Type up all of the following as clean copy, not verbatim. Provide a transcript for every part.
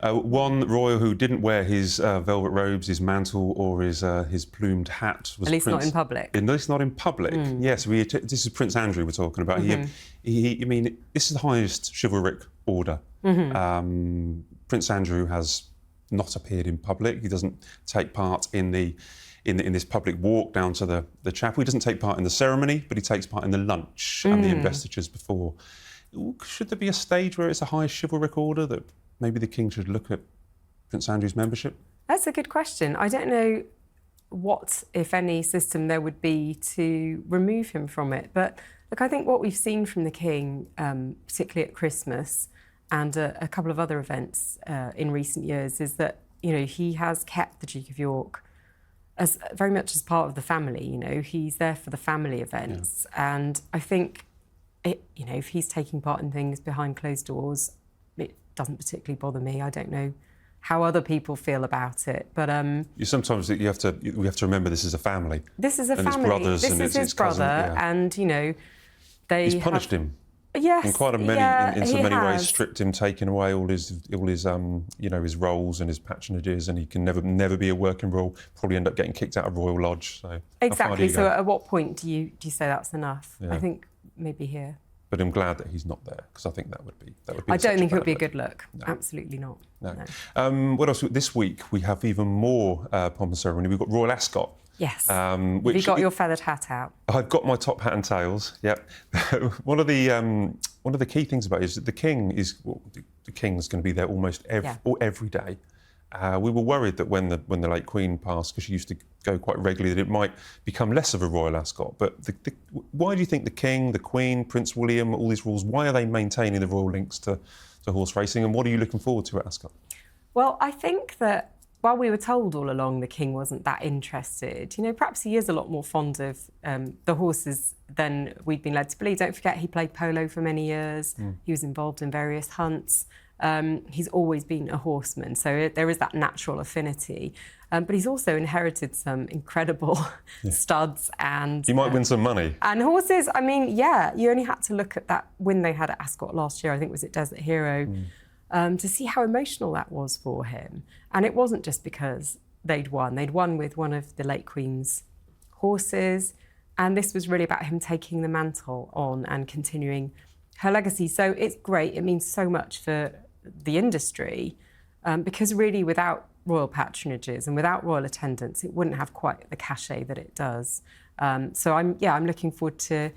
One royal who didn't wear his velvet robes, his mantle, or his plumed hat was at least Prince, not in public. At least not in public. Yes, this is Prince Andrew we're talking about. I mean, this is the highest chivalric order. Prince Andrew has not appeared in public. He doesn't take part in this public walk down to the chapel. He doesn't take part in the ceremony, but he takes part in the lunch and the investitures before. Should there be a stage where it's a high chivalric order that maybe the King should look at Prince Andrew's membership? That's a good question. I don't know what, if any, system there would be to remove him from it. But look, I think what we've seen from the King, particularly at Christmas and a couple of other events in recent years, is that, you know, he has kept the Duke of York as very much as part of the family. You know, he's there for the family events, and I think, you know, if he's taking part in things behind closed doors, it doesn't particularly bother me. I don't know how other people feel about it, but sometimes we have to remember this is a family. This is a family. It's brothers, this and is his cousin, brother, and you know, he's punished him. Yes, in quite in so many ways, stripped him, taken away all his you know, his roles and his patronages, and he can never be a working royal. Probably end up getting kicked out of Royal Lodge. So exactly. So at what point do you say that's enough? Yeah. I think maybe here. But I'm glad that he's not there, because I think that would be. I don't think it would be a good look. No. Absolutely not. No. What else? This week we have even more pomp and ceremony. We've got Royal Ascot. Yes. Have you got your feathered hat out? I've got my top hat and tails. Yep. One of the key things about it is that the King is going to be there almost every day. We were worried that when the late Queen passed, because she used to go quite regularly, that it might become less of a Royal Ascot. But why do you think the King, the Queen, Prince William, all these rules, why are they maintaining the royal links to horse racing, and what are you looking forward to at Ascot? Well, I think that while we were told all along the King wasn't that interested, you know, perhaps he is a lot more fond of the horses than we'd been led to believe. Don't forget, he played polo for many years. He was involved in various hunts. He's always been a horseman, so there is that natural affinity. But he's also inherited some incredible studs and... He might win some money. And horses, I mean, yeah, you only had to look at that win they had at Ascot last year, I think it was at Desert Hero, to see how emotional that was for him. And it wasn't just because they'd won. They'd won with one of the late Queen's horses, and this was really about him taking the mantle on and continuing her legacy. So it's great. It means so much for the industry, because really without royal patronages and without royal attendance, it wouldn't have quite the cachet that it does. So I'm looking forward to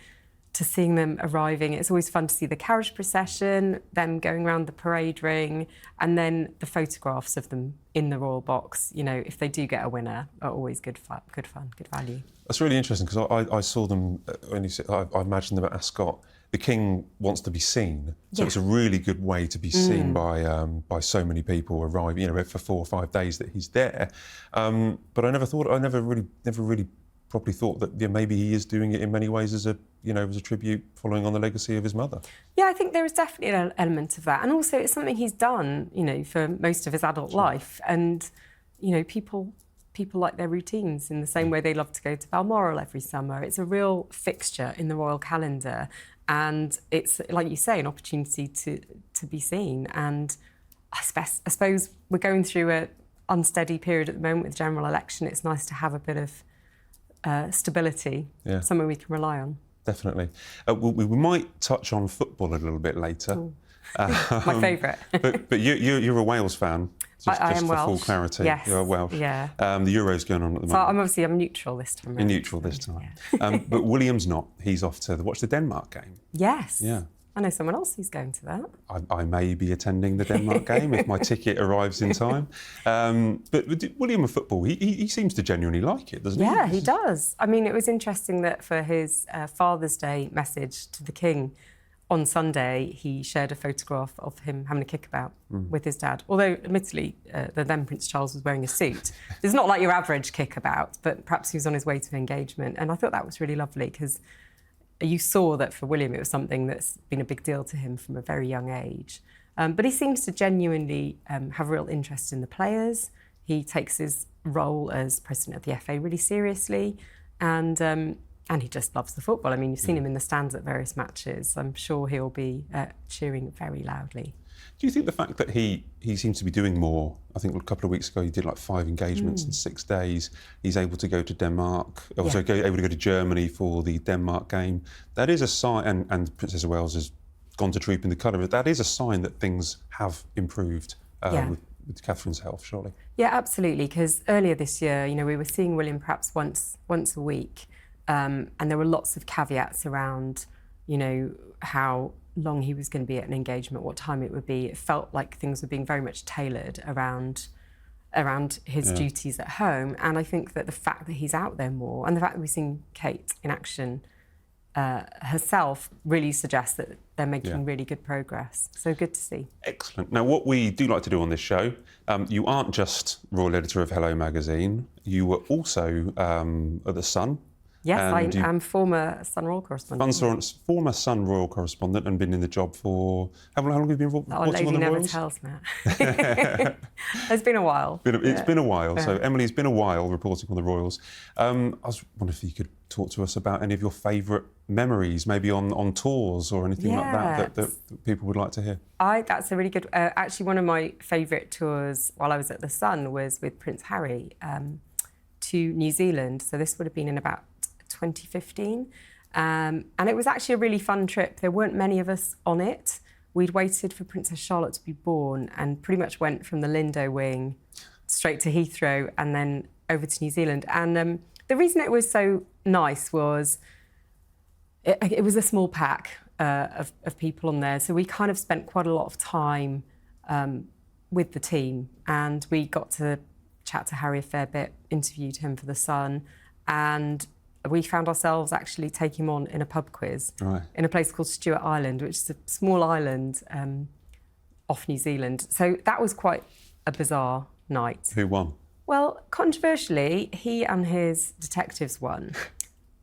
seeing them arriving. It's always fun to see the carriage procession, them going around the parade ring, and then the photographs of them in the royal box. You know, if they do get a winner, are always good fun, good value. That's really interesting, because I saw them, I imagined them at Ascot. The King wants to be seen, so it's a really good way to be seen by so many people arriving, you know, for 4 or 5 days that he's there. But I never really properly thought that maybe he is doing it in many ways as a tribute following on the legacy of his mother. Yeah, I think there is definitely an element of that, and also it's something he's done, you know, for most of his adult life, and you know, people like their routines in the same way they love to go to Balmoral every summer. It's a real fixture in the royal calendar, and it's, like you say, an opportunity to be seen. And I suppose we're going through an unsteady period at the moment with the general election. It's nice to have a bit of stability, somewhere we can rely on. Definitely. We might touch on football a little bit later. My favourite. but you're a Wales fan. I am for Welsh. Full clarity, yes. You're Welsh. Yeah. The Euro's going on at the moment. So I'm neutral this time. You're neutral this time. Yeah. But William's not. He's off to watch the Denmark game. Yes. Yeah. I know someone else who's going to that. I may be attending the Denmark game if my ticket arrives in time. But William of football, he seems to genuinely like it, doesn't he? Yeah, he does. I mean, it was interesting that for his Father's Day message to the King on Sunday, he shared a photograph of him having a kickabout with his dad. Although, admittedly, the then Prince Charles was wearing a suit. It's not like your average kickabout, but perhaps he was on his way to engagement. And I thought that was really lovely, because you saw that for William, it was something that's been a big deal to him from a very young age. But he seems to genuinely have a real interest in the players. He takes his role as president of the FA really seriously, and he just loves the football. I mean, you've seen him in the stands at various matches. I'm sure he'll be cheering very loudly. Do you think the fact that he seems to be doing more, I think a couple of weeks ago he did like 5 engagements in 6 days, he's able to go to Denmark, also able to go to Germany for the Denmark game, that is a sign, and Princess of Wales has gone to troop in the colour, that is a sign that things have improved with Catherine's health, surely. Yeah, absolutely, because earlier this year, you know, we were seeing William perhaps once a week, and there were lots of caveats around, you know, how long he was going to be at an engagement, what time it would be. It felt like things were being very much tailored around his duties at home. And I think that the fact that he's out there more, and the fact that we've seen Kate in action herself, really suggests that they're making really good progress. So good to see. Excellent. Now, what we do like to do on this show, you aren't just Royal Editor of Hello Magazine, you were also at The Sun. Yes, I am former Sun Royal correspondent. Former Sun Royal correspondent, and been in the job for... How long have you been reporting on the never Royals? Tells, Matt. It's been a while. It's been a while. So Emily's been a while reporting on the Royals. I was wondering if you could talk to us about any of your favourite memories, maybe on tours or anything like that people would like to hear. That's a really good... actually, one of my favourite tours while I was at The Sun was with Prince Harry to New Zealand. So this would have been in about 2015, and it was actually a really fun trip. There weren't many of us on it. We'd waited for Princess Charlotte to be born and pretty much went from the Lindo wing straight to Heathrow and then over to New Zealand. And the reason it was so nice was it was a small pack of people on there, so we kind of spent quite a lot of time with the team, and we got to chat to Harry a fair bit, interviewed him for The Sun, and we found ourselves actually taking him on in a pub quiz in a place called Stewart Island, which is a small island off New Zealand. So that was quite a bizarre night. Who won? Well, controversially, he and his detectives won.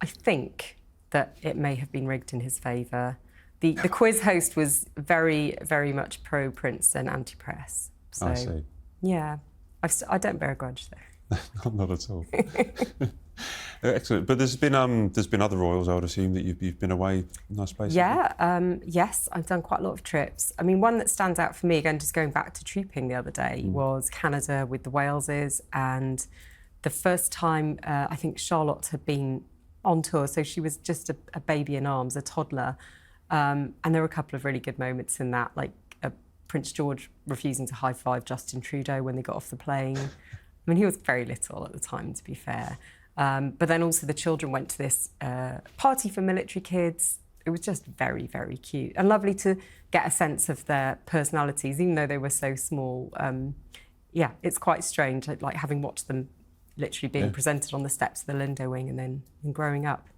I think that it may have been rigged in his favour. The quiz host was very, very much pro-Prince and anti-press. So, I see. Yeah, I don't bear a grudge there. Not at all. Excellent. But there's been other royals, I would assume, that you've been away, nice places. Yeah, yes, I've done quite a lot of trips. I mean, one that stands out for me, again, just going back to trooping the other day, was Canada with the Waleses, and the first time I think Charlotte had been on tour, so she was just a baby in arms, a toddler, and there were a couple of really good moments in that, like Prince George refusing to high-five Justin Trudeau when they got off the plane. I mean, he was very little at the time, to be fair. But then also the children went to this party for military kids. It was just very, very cute and lovely to get a sense of their personalities, even though they were so small. Yeah, it's quite strange, like having watched them literally being presented on the steps of the Lindo wing and then growing up.